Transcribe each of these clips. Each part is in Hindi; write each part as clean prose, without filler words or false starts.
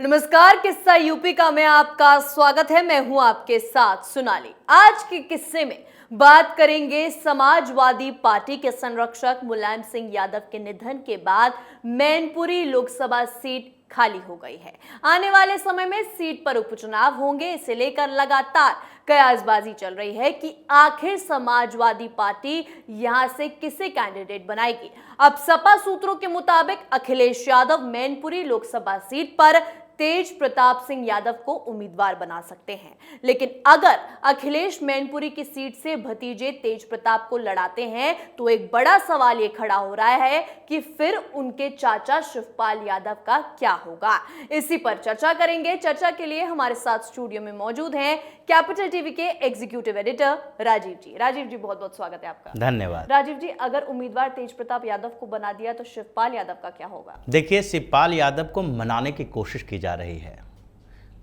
नमस्कार, किस्सा यूपी का में आपका स्वागत है। मैं हूं आपके साथ सोनाली। आज के किस्से में बात करेंगे समाजवादी पार्टी के संरक्षक मुलायम सिंह यादव के निधन के बाद मैनपुरी लोकसभा सीट खाली हो गई है। आने वाले समय में सीट पर उपचुनाव होंगे, इसे लेकर लगातार कयासबाजी चल रही है कि आखिर समाजवादी पार्टी यहां से किसे कैंडिडेट बनाएगी। अब सपा सूत्रों के मुताबिक अखिलेश यादव मैनपुरी लोकसभा सीट पर तेज प्रताप सिंह यादव को उम्मीदवार बना सकते हैं, लेकिन अगर अखिलेश मैनपुरी की सीट से भतीजे तेज प्रताप को लड़ाते हैं तो एक बड़ा सवाल ये खड़ा हो रहा है कि फिर उनके चाचा शिवपाल यादव का क्या होगा। इसी पर चर्चा करेंगे। चर्चा के लिए हमारे साथ स्टूडियो में मौजूद हैं कैपिटल टीवी के एग्जीक्यूटिव एडिटर राजीव जी। राजीव जी, बहुत बहुत स्वागत है आपका। धन्यवाद। राजीव जी, अगर उम्मीदवार तेज प्रताप यादव को बना दिया तो शिवपाल यादव का क्या होगा? देखिए, शिवपाल यादव को मनाने की कोशिश की जा रही है।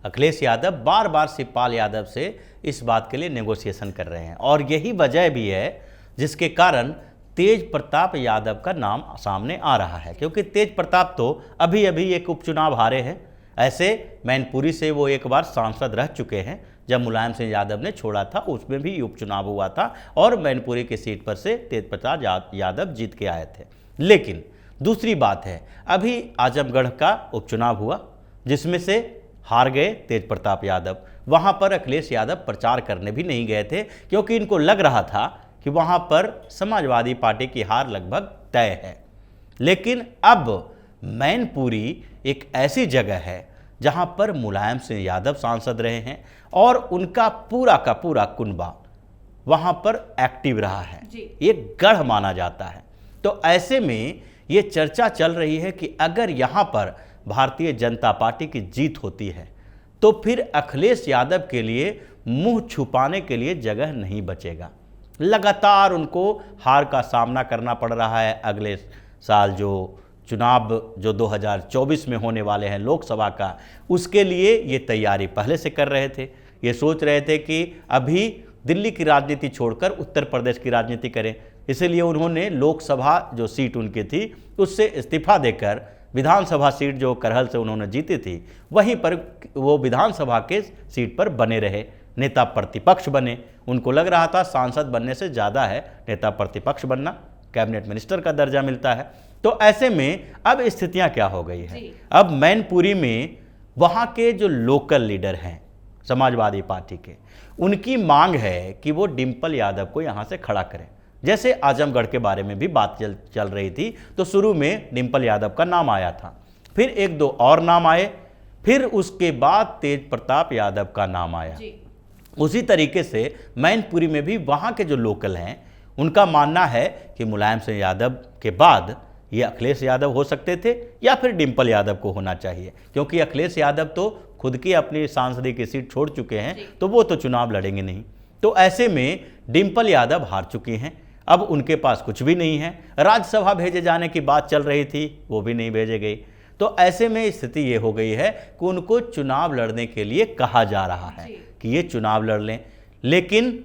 अखिलेश यादव बार बार शिवपाल यादव से इस बात के लिए नेगोशिएशन कर रहे हैं और यही वजह भी है जिसके कारण तेज प्रताप यादव का नाम सामने आ रहा है, क्योंकि तेज प्रताप तो अभी अभी एक उपचुनाव हारे हैं। ऐसे मैनपुरी से वो एक बार सांसद रह चुके हैं। जब मुलायम सिंह यादव ने छोड़ा था उसमें भी उपचुनाव हुआ था और मैनपुरी की सीट पर से तेज प्रताप यादव जीत के आए थे। लेकिन दूसरी बात है, अभी आजमगढ़ का उपचुनाव हुआ जिसमें से हार गए तेज प्रताप यादव। वहाँ पर अखिलेश यादव प्रचार करने भी नहीं गए थे, क्योंकि इनको लग रहा था कि वहाँ पर समाजवादी पार्टी की हार लगभग तय है। लेकिन अब मैनपुरी एक ऐसी जगह है जहाँ पर मुलायम सिंह यादव सांसद रहे हैं और उनका पूरा का पूरा कुनबा वहाँ पर एक्टिव रहा है, एक गढ़ माना जाता है। तो ऐसे में ये चर्चा चल रही है कि अगर यहाँ पर भारतीय जनता पार्टी की जीत होती है तो फिर अखिलेश यादव के लिए मुंह छुपाने के लिए जगह नहीं बचेगा। लगातार उनको हार का सामना करना पड़ रहा है। अगले साल जो चुनाव जो 2024 में होने वाले हैं लोकसभा का, उसके लिए ये तैयारी पहले से कर रहे थे। ये सोच रहे थे कि अभी दिल्ली की राजनीति छोड़कर उत्तर प्रदेश की राजनीति करें, इसलिए उन्होंने लोकसभा जो सीट उनकी थी उससे इस्तीफा देकर विधानसभा सीट जो करहल से उन्होंने जीती थी वहीं पर वो विधानसभा के सीट पर बने रहे, नेता प्रतिपक्ष बने। उनको लग रहा था सांसद बनने से ज़्यादा है नेता प्रतिपक्ष बनना, कैबिनेट मिनिस्टर का दर्जा मिलता है। तो ऐसे में अब स्थितियां क्या हो गई है, अब मैनपुरी में वहाँ के जो लोकल लीडर हैं समाजवादी पार्टी के, उनकी मांग है कि वो डिम्पल यादव को यहाँ से खड़ा करें। जैसे आजमगढ़ के बारे में भी बात चल रही थी तो शुरू में डिम्पल यादव का नाम आया था, फिर एक दो और नाम आए, फिर उसके बाद तेज प्रताप यादव का नाम आया। उसी तरीके से मैनपुरी में भी वहाँ के जो लोकल हैं उनका मानना है कि मुलायम सिंह यादव के बाद ये अखिलेश यादव हो सकते थे या फिर डिम्पल यादव को होना चाहिए, क्योंकि अखिलेश यादव तो खुद की अपनी सांसदीय की सीट छोड़ चुके हैं तो वो तो चुनाव लड़ेंगे नहीं। तो ऐसे में डिम्पल यादव हार चुकी हैं, अब उनके पास कुछ भी नहीं है। राज्यसभा भेजे जाने की बात चल रही थी, वो भी नहीं भेजे गई। तो ऐसे में स्थिति ये हो गई है कि उनको चुनाव लड़ने के लिए कहा जा रहा है कि ये चुनाव लड़ लें, लेकिन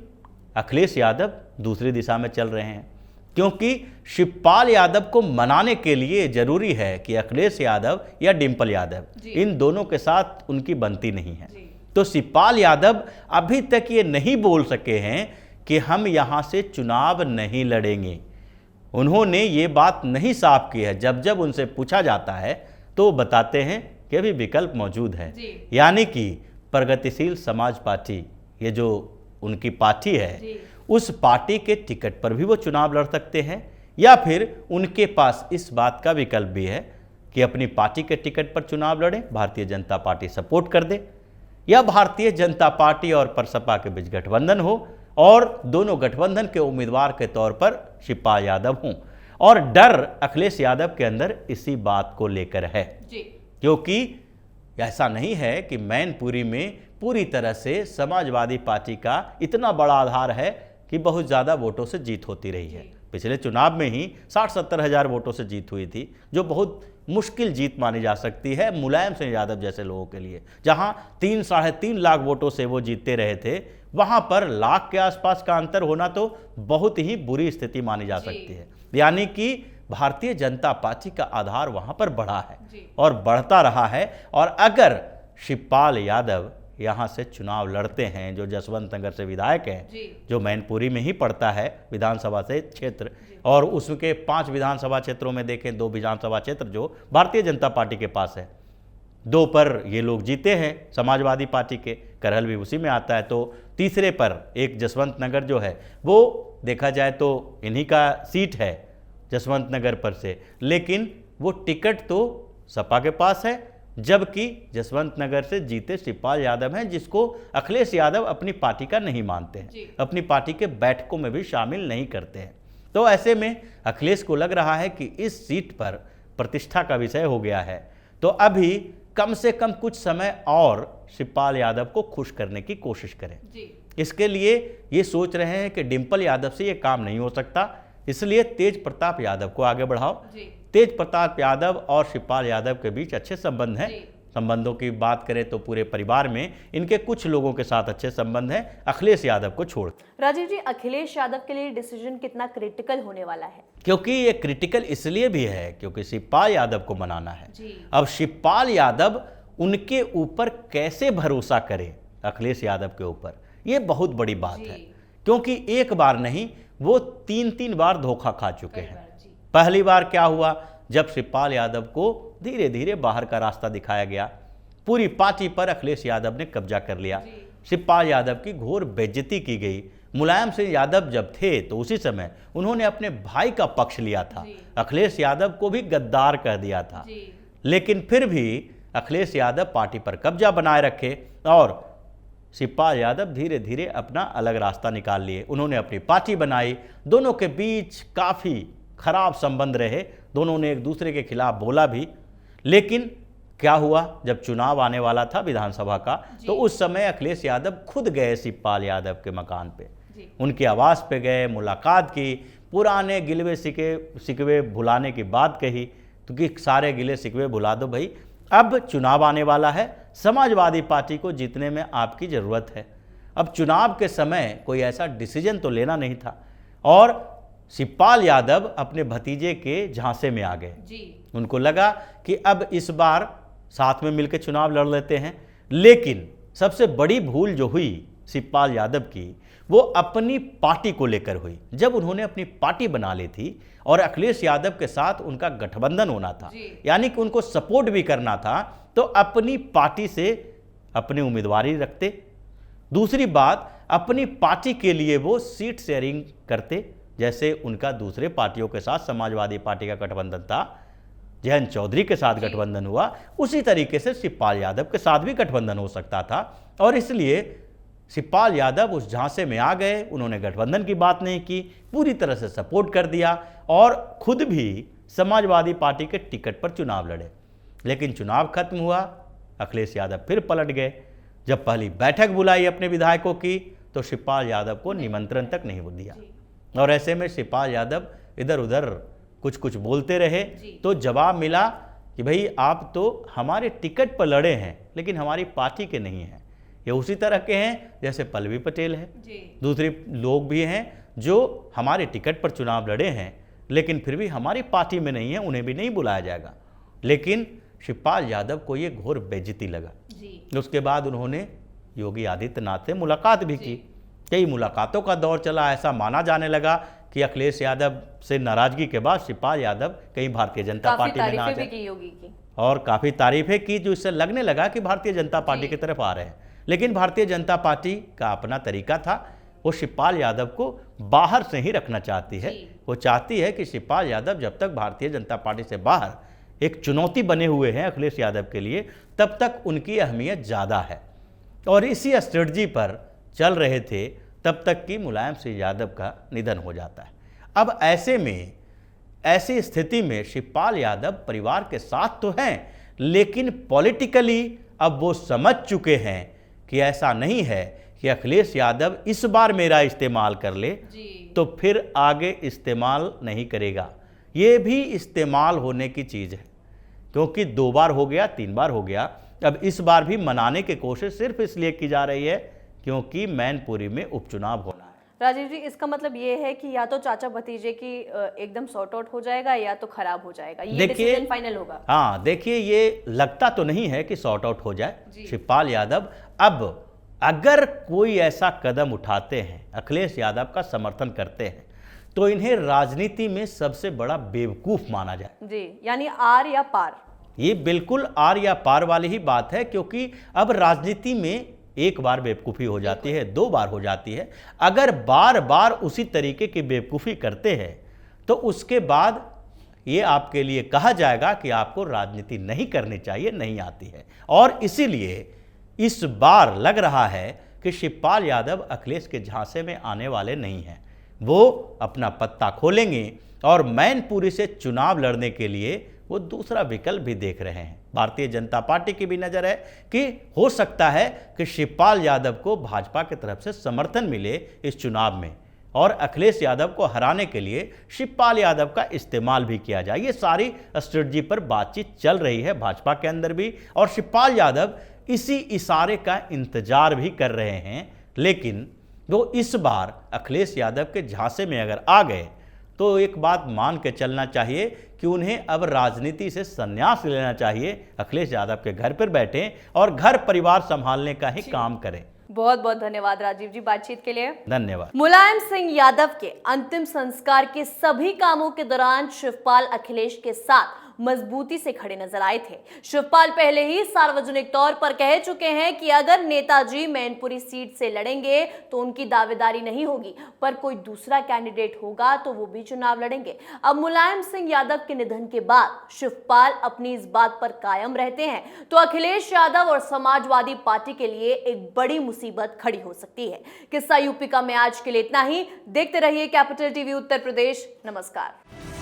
अखिलेश यादव दूसरी दिशा में चल रहे हैं, क्योंकि शिवपाल यादव को मनाने के लिए जरूरी है कि अखिलेश यादव या डिम्पल यादव, इन दोनों के साथ उनकी बनती नहीं है। तो शिवपाल यादव अभी तक ये नहीं बोल सके हैं कि हम यहाँ से चुनाव नहीं लड़ेंगे। उन्होंने ये बात नहीं साफ की है। जब जब उनसे पूछा जाता है तो बताते हैं कि अभी विकल्प मौजूद है, यानी कि प्रगतिशील समाज पार्टी, ये जो उनकी पार्टी है, उस पार्टी के टिकट पर भी वो चुनाव लड़ सकते हैं, या फिर उनके पास इस बात का विकल्प भी है कि अपनी पार्टी के टिकट पर चुनाव लड़ें, भारतीय जनता पार्टी सपोर्ट कर दे, या भारतीय जनता पार्टी और परसपा के बीच गठबंधन हो और दोनों गठबंधन के उम्मीदवार के तौर पर शिवपाल यादव हों। और डर अखिलेश यादव के अंदर इसी बात को लेकर है, क्योंकि ऐसा नहीं है कि मैनपुरी में पूरी तरह से समाजवादी पार्टी का इतना बड़ा आधार है कि बहुत ज़्यादा वोटों से जीत होती रही है। पिछले चुनाव में ही 60-70 हज़ार वोटों से जीत हुई थी, जो बहुत मुश्किल जीत मानी जा सकती है मुलायम सिंह यादव जैसे लोगों के लिए। जहां 3-3.5 लाख वोटों से वो जीतते रहे थे, वहां पर लाख के आसपास का अंतर होना तो बहुत ही बुरी स्थिति मानी जा सकती है। यानी कि भारतीय जनता पार्टी का आधार वहां पर बढ़ा है जी। और बढ़ता रहा है। और अगर शिवपाल यादव यहाँ से चुनाव लड़ते हैं, जो जसवंत नगर से विधायक हैं, जो मैनपुरी में ही पड़ता है विधानसभा से क्षेत्र, और उसके 5 विधानसभा क्षेत्रों में देखें 2 विधानसभा क्षेत्र जो भारतीय जनता पार्टी के पास है, 2 पर ये लोग जीते हैं समाजवादी पार्टी के, करहल भी उसी में आता है, तो तीसरे पर एक जसवंत नगर जो है वो देखा जाए तो इन्हीं का सीट है जसवंत नगर पर से, लेकिन वो टिकट तो सपा के पास है, जबकि जसवंत नगर से जीते शिवपाल यादव हैं, जिसको अखिलेश यादव अपनी पार्टी का नहीं मानते हैं, अपनी पार्टी के बैठकों में भी शामिल नहीं करते हैं। तो ऐसे में अखिलेश को लग रहा है कि इस सीट पर प्रतिष्ठा का विषय हो गया है, तो अभी कम से कम कुछ समय और शिवपाल यादव को खुश करने की कोशिश करें। इसके लिए ये सोच रहे हैं कि डिंपल यादव से ये काम नहीं हो सकता, इसलिए तेज प्रताप यादव को आगे बढ़ाओ। तेज प्रताप यादव और शिवपाल यादव के बीच अच्छे संबंध हैं। संबंधों की बात करें तो पूरे परिवार में इनके कुछ लोगों के साथ अच्छे संबंध हैं, अखिलेश यादव को छोड़। राजीव जी, अखिलेश यादव के लिए डिसीजन कितना क्रिटिकल होने वाला है? क्योंकि ये क्रिटिकल इसलिए भी है क्योंकि शिवपाल यादव को मनाना है। अब शिवपाल यादव उनके ऊपर कैसे भरोसा करे, अखिलेश यादव के ऊपर, ये बहुत बड़ी बात है, क्योंकि एक बार नहीं वो 3 बार धोखा खा चुके हैं। पहली बार क्या हुआ, जब शिवपाल यादव को धीरे धीरे बाहर का रास्ता दिखाया गया, पूरी पार्टी पर अखिलेश यादव ने कब्जा कर लिया, शिवपाल यादव की घोर बेइज्जती की गई। मुलायम सिंह यादव जब थे तो उसी समय उन्होंने अपने भाई का पक्ष लिया था, अखिलेश यादव को भी गद्दार कह दिया था, लेकिन फिर भी अखिलेश यादव पार्टी पर कब्जा बनाए रखे और शिवपाल यादव धीरे धीरे अपना अलग रास्ता निकाल लिए। उन्होंने अपनी पार्टी बनाई, दोनों के बीच काफ़ी खराब संबंध रहे, दोनों ने एक दूसरे के खिलाफ बोला भी, लेकिन क्या हुआ, जब चुनाव आने वाला था विधानसभा का, तो उस समय अखिलेश यादव खुद गए शिवपाल यादव के मकान पे, उनके आवास पे गए, मुलाकात की, पुराने गिलवे सिकवे भुलाने की बात कही, तो कि सारे गिले सिकवे भुला दो भाई, अब चुनाव आने वाला है, समाजवादी पार्टी को जीतने में आपकी ज़रूरत है। अब चुनाव के समय कोई ऐसा डिसीजन तो लेना नहीं था, और शिवपाल यादव अपने भतीजे के झांसे में आ गए। उनको लगा कि अब इस बार साथ में मिलकर चुनाव लड़ लेते हैं, लेकिन सबसे बड़ी भूल जो हुई शिवपाल यादव की, वो अपनी पार्टी को लेकर हुई। जब उन्होंने अपनी पार्टी बना ली थी और अखिलेश यादव के साथ उनका गठबंधन होना था, यानी कि उनको सपोर्ट भी करना था, तो अपनी पार्टी से अपनी उम्मीदवारी रखते। दूसरी बात, अपनी पार्टी के लिए वो सीट शेयरिंग करते, जैसे उनका दूसरे पार्टियों के साथ समाजवादी पार्टी का गठबंधन था, जयंत चौधरी के साथ गठबंधन हुआ, उसी तरीके से शिवपाल यादव के साथ भी गठबंधन हो सकता था। और इसलिए शिवपाल यादव उस झांसे में आ गए, उन्होंने गठबंधन की बात नहीं की, पूरी तरह से सपोर्ट कर दिया और खुद भी समाजवादी पार्टी के टिकट पर चुनाव लड़े। लेकिन चुनाव खत्म हुआ, अखिलेश यादव फिर पलट गए। जब पहली बैठक बुलाई अपने विधायकों की, तो शिवपाल यादव को निमंत्रण तक नहीं दिया, और ऐसे में शिवपाल यादव इधर उधर कुछ कुछ बोलते रहे। तो जवाब मिला कि भाई आप तो हमारे टिकट पर लड़े हैं, लेकिन हमारी पार्टी के नहीं हैं। ये उसी तरह के हैं जैसे पल्लवी पटेल है, दूसरे लोग भी हैं जो हमारे टिकट पर चुनाव लड़े हैं, लेकिन फिर भी हमारी पार्टी में नहीं है, उन्हें भी नहीं बुलाया जाएगा। लेकिन शिवपाल यादव को ये घोर बेइज्जती लगा। उसके बाद उन्होंने योगी आदित्यनाथ से मुलाकात भी की, कई मुलाकातों का दौर चला। ऐसा माना जाने लगा कि अखिलेश यादव से नाराजगी के बाद शिवपाल यादव कहीं भारतीय जनता पार्टी में ना जाए, और काफ़ी तारीफें की, जो इससे लगने लगा कि भारतीय जनता पार्टी की तरफ आ रहे हैं। लेकिन भारतीय जनता पार्टी का अपना तरीका था, वो शिवपाल यादव को बाहर से ही रखना चाहती है। वो चाहती है कि शिवपाल यादव जब तक भारतीय जनता पार्टी से बाहर एक चुनौती बने हुए हैं अखिलेश यादव के लिए, तब तक उनकी अहमियत ज़्यादा है। और इसी स्ट्रेटजी पर चल रहे थे तब तक कि मुलायम सिंह यादव का निधन हो जाता है। अब ऐसे में, ऐसी स्थिति में शिवपाल यादव परिवार के साथ तो हैं, लेकिन पॉलिटिकली अब वो समझ चुके हैं कि ऐसा नहीं है कि अखिलेश यादव इस बार मेरा इस्तेमाल कर ले तो फिर आगे इस्तेमाल नहीं करेगा। ये भी इस्तेमाल होने की चीज़ है, क्योंकि 2 बार हो गया, 3 बार हो गया, अब इस बार भी मनाने की कोशिश सिर्फ इसलिए की जा रही है क्योंकि मैनपुरी में उपचुनाव होना है। राजीव जी, इसका मतलब ये है कि या तो चाचा भतीजे की एकदम सॉर्ट आउट हो जाएगा या तो खराब हो जाएगा, ये डिसीजन फाइनल होगा। हाँ देखिए, ये लगता तो नहीं है कि सॉर्ट आउट हो जाए शिवपाल यादव। अब अगर कोई ऐसा कदम उठाते हैं, अखिलेश यादव का समर्थन करते हैं, तो इन्हें राजनीति में सबसे बड़ा बेवकूफ माना जाए जी, यानी आर या पार। ये बिल्कुल आर या पार वाली ही बात है, क्योंकि अब राजनीति में एक बार बेवकूफ़ी हो जाती है, 2 बार हो जाती है। अगर बार बार उसी तरीके की बेवकूफ़ी करते हैं तो उसके बाद ये आपके लिए कहा जाएगा कि आपको राजनीति नहीं करनी चाहिए, नहीं आती है। और इसीलिए इस बार लग रहा है कि शिवपाल यादव अखिलेश के झांसे में आने वाले नहीं हैं। वो अपना पत्ता खोलेंगे और मैनपुरी से चुनाव लड़ने के लिए वो दूसरा विकल्प भी देख रहे हैं। भारतीय जनता पार्टी की भी नज़र है कि हो सकता है कि शिवपाल यादव को भाजपा की तरफ से समर्थन मिले इस चुनाव में, और अखिलेश यादव को हराने के लिए शिवपाल यादव का इस्तेमाल भी किया जाए। ये सारी स्ट्रेटजी पर बातचीत चल रही है भाजपा के अंदर भी, और शिवपाल यादव इसी इशारे का इंतजार भी कर रहे हैं। लेकिन वो इस बार अखिलेश यादव के झांसे में अगर आ गए तो एक बात मान के चलना चाहिए कि उन्हें अब राजनीति से संन्यास लेना चाहिए। अखिलेश यादव के घर पर बैठें और घर परिवार संभालने का ही काम करें। बहुत बहुत धन्यवाद राजीव जी बातचीत के लिए। धन्यवाद। मुलायम सिंह यादव के अंतिम संस्कार के सभी कामों के दौरान शिवपाल अखिलेश के साथ मजबूती से खड़े नजर आए थे। शिवपाल पहले ही सार्वजनिक तौर पर कह चुके हैं कि अगर नेताजी मैनपुरी सीट से लड़ेंगे तो उनकी दावेदारी नहीं होगी, पर कोई दूसरा कैंडिडेट होगा तो वो भी चुनाव लड़ेंगे। अब मुलायम सिंह यादव के निधन के बाद शिवपाल अपनी इस बात पर कायम रहते हैं तो अखिलेश यादव और समाजवादी पार्टी के लिए एक बड़ी मुसीबत खड़ी हो सकती है। किस्सा यूपी का में आज के लिए इतना ही। देखते रहिए कैपिटल टीवी उत्तर प्रदेश। नमस्कार।